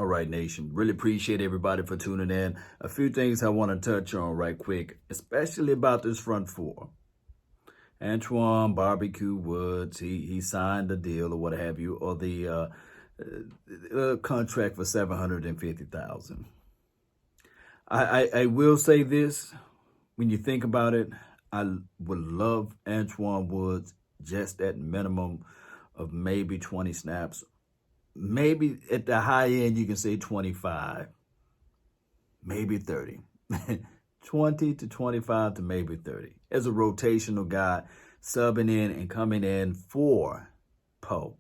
All right, Nation. Really appreciate everybody for tuning in. A few things I want to touch on right quick, especially about this front four. Antwaun Barbecue Woods, he signed a deal or what have you, or the contract for $750,000. I will say this: when you think about it, I would love Antwaun Woods just at minimum of maybe 20 snaps. Maybe at the high end, you can say 25, maybe 30. 20 to 25 to maybe 30. As a rotational guy, subbing in and coming in for Poe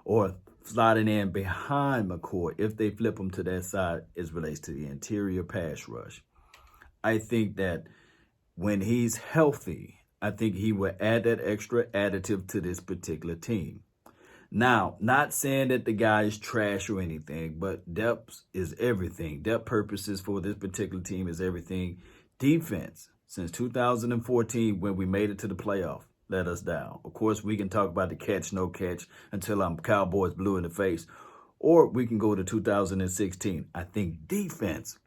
or sliding in behind McCoy if they flip him to that side as relates to the interior pass rush. I think that when he's healthy, I think he will add that extra additive to this particular team. Now, not saying that the guy is trash or anything, but depth is everything. Depth purposes for this particular team is everything. Defense, since 2014, when we made it to the playoff, let us down. Of course, we can talk about the catch, no catch, until I'm Cowboys blue in the face. Or we can go to 2016. I think defense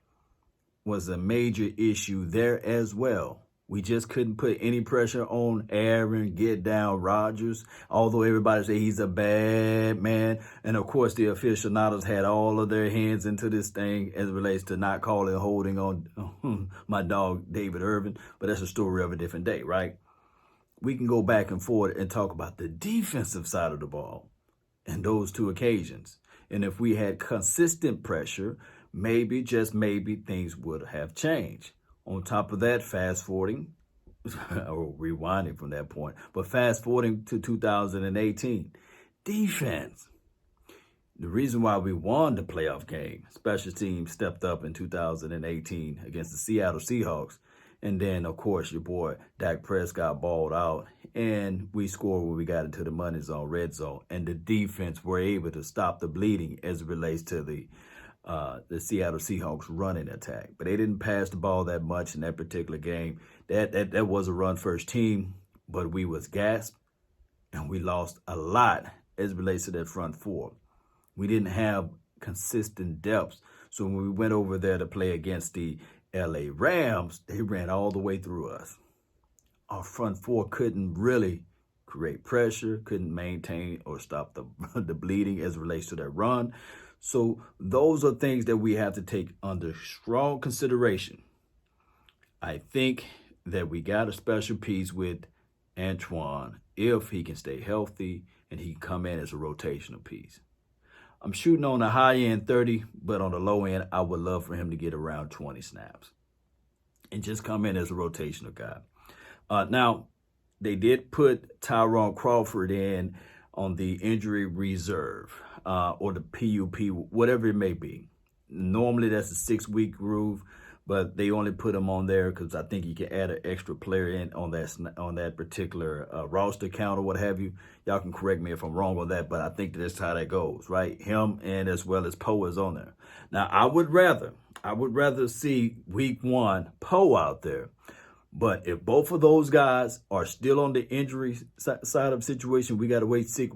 was a major issue there as well. We just couldn't put any pressure on Aaron, get down Rodgers, although everybody say he's a bad man. And of course, the aficionados had all of their hands into this thing as it relates to not calling holding on my dog, David Irvin. But that's a story of a different day, right? We can go back and forth and talk about the defensive side of the ball in those two occasions. And if we had consistent pressure, maybe, just maybe, things would have changed. On top of that, fast forwarding, or rewinding from that point, but fast forwarding to 2018, defense. The reason why we won the playoff game, special teams stepped up in 2018 against the Seattle Seahawks. And then, of course, your boy Dak Prescott balled out, and we scored when we got into the money zone, red zone. And the defense were able to stop the bleeding as it relates to the Seattle Seahawks running attack. But they didn't pass the ball that much in that particular game. That was a run-first team, but we was gassed, and we lost a lot as it relates to that front four. We didn't have consistent depth. So when we went over there to play against the LA Rams, they ran all the way through us. Our front four couldn't really create pressure, couldn't maintain or stop the bleeding as it relates to that run. So those are things that we have to take under strong consideration. I think that we got a special piece with Antwaun if he can stay healthy and he can come in as a rotational piece. I'm shooting on the high end 30, but on the low end, I would love for him to get around 20 snaps and just come in as a rotational guy. Now, they did put Tyrone Crawford in on the injury reserve or the PUP, whatever it may be. Normally, that's a 6-week groove, but they only put him on there because I think you can add an extra player in on that particular roster count or what have you. Y'all can correct me if I'm wrong on that, but I think that's how that goes, right? Him and as well as Poe is on there. Now, I would rather see week 1 Poe out there. But if both of those guys are still on the injury side of the situation, we got to wait 6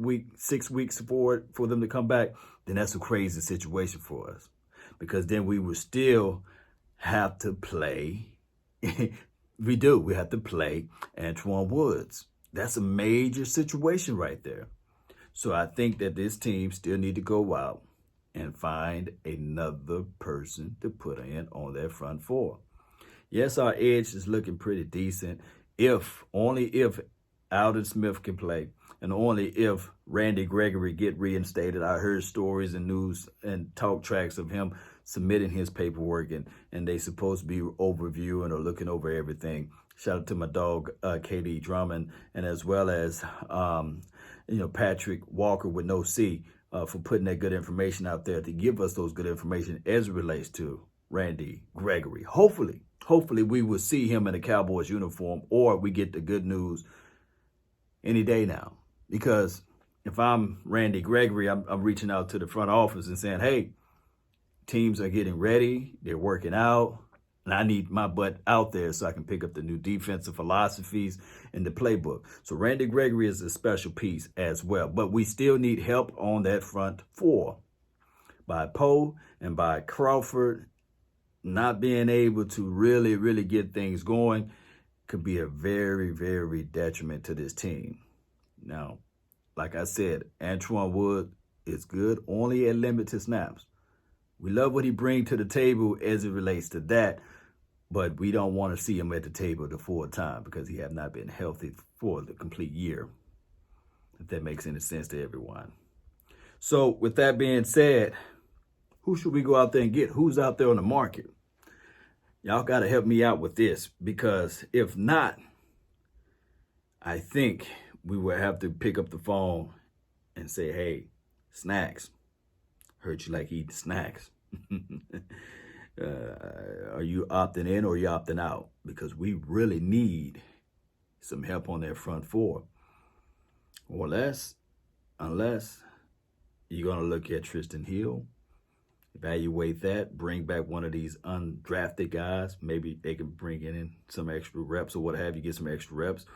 weeks for them to come back, then that's a crazy situation for us. Because then we would still have to play. We have to play Antwaun Woods. That's a major situation right there. So I think that this team still need to go out and find another person to put in on their front four. Yes, our edge is looking pretty decent. Only if Alden Smith can play, and only if Randy Gregory get reinstated. I heard stories and news and talk tracks of him submitting his paperwork, and they supposed to be overviewing or looking over everything. Shout out to my dog, KD Drummond, and as well as Patrick Walker with no C for putting that good information out there to give us those good information as it relates to Randy Gregory. Hopefully we will see him in a Cowboys uniform, or we get the good news any day now. Because if I'm Randy Gregory, I'm reaching out to the front office and saying, hey, teams are getting ready, they're working out, and I need my butt out there so I can pick up the new defensive philosophies in the playbook. So Randy Gregory is a special piece as well. But we still need help on that front four. by Poe and by Crawford not being able to really get things going could be a very detriment to this team. Now, like I said, Antwaun Woods is good only at limited snaps. We love what he brings to the table as it relates to that, but we don't want to see him at the table the full time because he has not been healthy for the complete year, if that makes any sense to everyone. So with that being said, who should we go out there and get? Who's out there on the market? Y'all got to help me out with this, because if not, I think we will have to pick up the phone and say, hey, Snacks, heard you like eating snacks. Are you opting in or are you opting out? Because we really need some help on that front four. Or unless you're going to look at Tristan Hill, evaluate that, bring back one of these undrafted guys. Maybe they can bring in some extra reps or what have you, get some extra reps.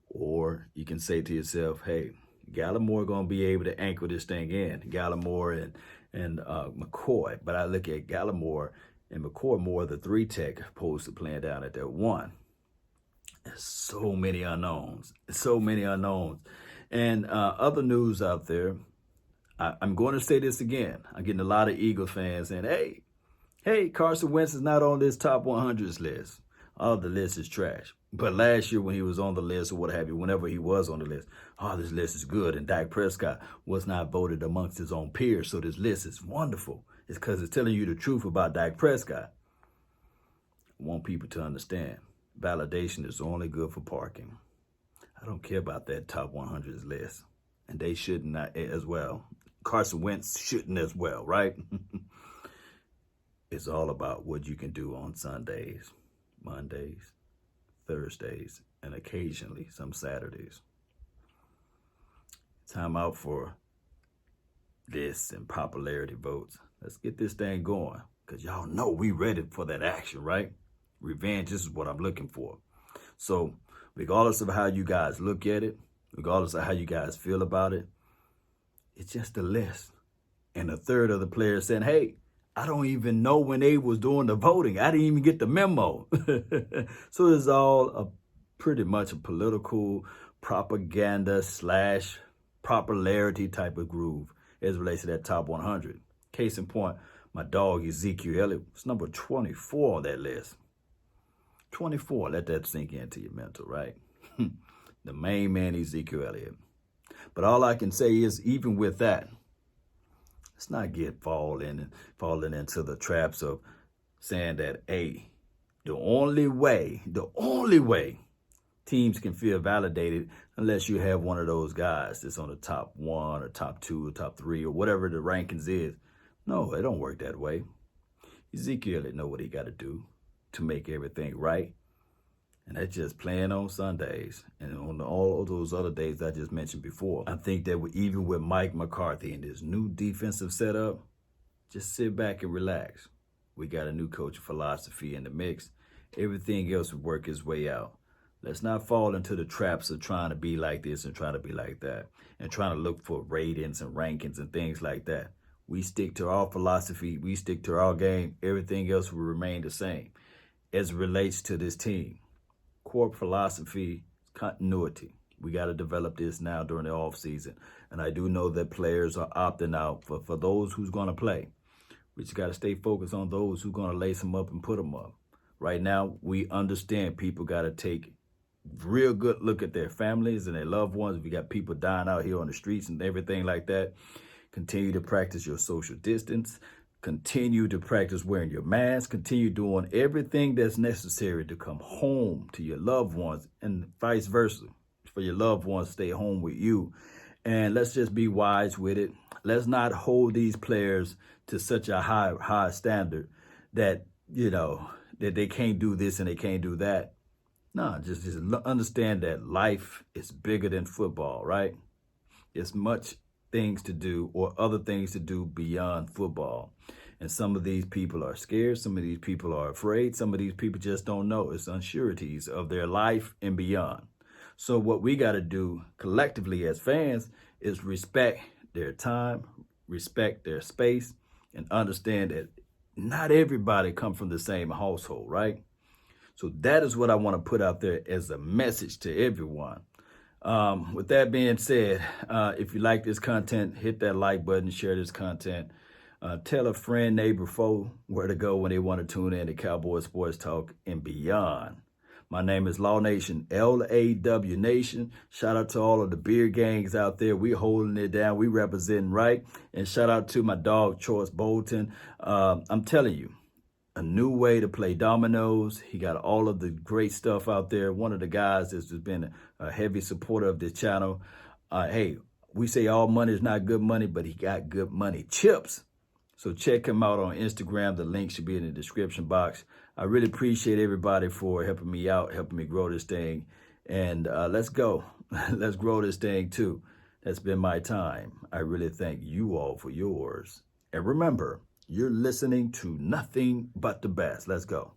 Or you can say to yourself, hey, Gallimore going to be able to anchor this thing in. Gallimore and McCoy. But I look at Gallimore and McCoy more the 3-tech opposed to playing down at that 1. There's so many unknowns. And other news out there, I'm going to say this again. I'm getting a lot of Eagles fans saying, hey, Carson Wentz is not on this top 100s list. Oh, the list is trash. But last year when he was on the list or what have you, whenever he was on the list, this list is good. And Dak Prescott was not voted amongst his own peers. So this list is wonderful. It's because it's telling you the truth about Dak Prescott. I want people to understand validation is only good for parking. I don't care about that top 100s list. And they shouldn't as well. Carson Wentz shouldn't as well, right? It's all about what you can do on Sundays, Mondays, Thursdays, and occasionally some Saturdays. Time out for this and popularity votes. Let's get this thing going, because y'all know we ready for that action, right? Revenge, this is what I'm looking for. So regardless of how you guys look at it, regardless of how you guys feel about it, it's just a list. And a third of the players saying, hey, I don't even know when they was doing the voting. I didn't even get the memo. So it's all pretty much a political propaganda / popularity type of groove as it relates to that top 100. Case in point, my dog Ezekiel Elliott was number 24 on that list. 24, let that sink into your mental, right? The main man, Ezekiel Elliott. But all I can say is, even with that, let's not get falling into the traps of saying that, hey, the only way teams can feel validated unless you have one of those guys that's on the top 1 or top 2 or top 3 or whatever the rankings is. No, it don't work that way. Ezekiel know what he got to do to make everything right. And that's just playing on Sundays and on all those other days I just mentioned before. I think that even with Mike McCarthy and his new defensive setup, just sit back and relax. We got a new coaching philosophy in the mix. Everything else will work its way out. Let's not fall into the traps of trying to be like this and trying to be like that and trying to look for ratings and rankings and things like that. We stick to our philosophy. We stick to our game. Everything else will remain the same as it relates to this team. Core philosophy, continuity. We got to develop this now during the offseason. And I do know that players are opting out for those who's going to play. We just got to stay focused on those who's going to lace them up and put them up. Right now, we understand people got to take real good look at their families and their loved ones. We got people dying out here on the streets and everything like that. Continue to practice your social distance. Continue to practice wearing your mask. Continue doing everything that's necessary to come home to your loved ones, and vice versa. For your loved ones to stay home with you. And let's just be wise with it. Let's not hold these players to such a high standard that, that they can't do this and they can't do that. No, just understand that life is bigger than football, right? It's much things to do or other things to do beyond football. And some of these people are scared. Some of these people are afraid. Some of these people just don't know. It's unsureties of their life and beyond. So what we got to do collectively as fans is respect their time, respect their space, and understand that not everybody come from the same household, right? So that is what I want to put out there as a message to everyone. With that being said, if you like this content, hit that like button, share this content. Tell a friend, neighbor, foe where to go when they want to tune in to Cowboy Sports Talk and beyond. My name is Law Nation, LAW Nation. Shout out to all of the beer gangs out there. We holding it down. We representing right. And shout out to my dog, Choice Bolton. I'm telling you, a new way to play dominoes. He got all of the great stuff out there. One of the guys that's been a heavy supporter of this channel. Hey, we say all money is not good money, but he got good money chips. So check him out on Instagram. The link should be in the description box. I really appreciate everybody for helping me out, helping me grow this thing. And let's go. Let's grow this thing too. That's been my time. I really thank you all for yours. And remember, you're listening to nothing but the best. Let's go.